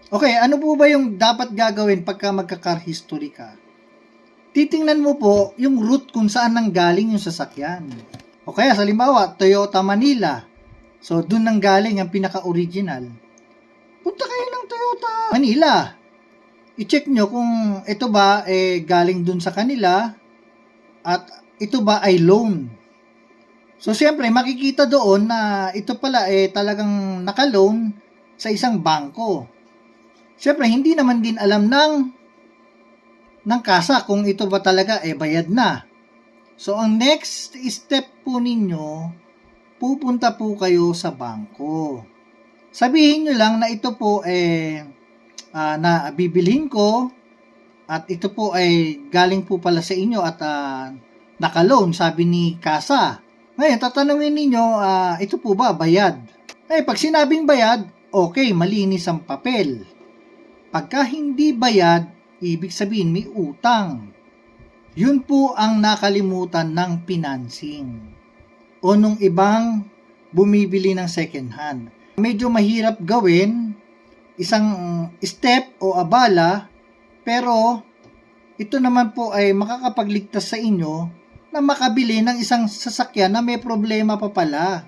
Okay, ano po ba yung dapat gagawin pagka magka-car history ka? Titingnan mo po yung route kung saan nanggaling yung sasakyan. O kaya, sa halimbawa, Toyota Manila. So, dun nanggaling ang pinaka-original. Punta kayo ng Toyota Manila. I-check nyo kung ito ba galing dun sa kanila at ito ba ay loan. So, siyempre, makikita doon na ito pala talagang naka-loan sa isang bangko. Siyempre, hindi naman din alam ng kasa kung ito ba talaga bayad na. So, ang next step po ninyo, pupunta po kayo sa bangko. Sabihin nyo lang na ito po na bibilhin ko at ito po ay galing po pala sa inyo at naka-loan, sabi ni kasa. Ngayon, tatanungin ninyo, ito po ba bayad? Pag sinabing bayad, okay, malinis ang papel. Pagka hindi bayad, ibig sabihin may utang. Yun po ang nakalimutan ng financing o nung ibang bumibili ng second hand. Medyo mahirap gawin, isang step o abala, pero ito naman po ay makakapagligtas sa inyo na makabili ng isang sasakyan na may problema pa pala.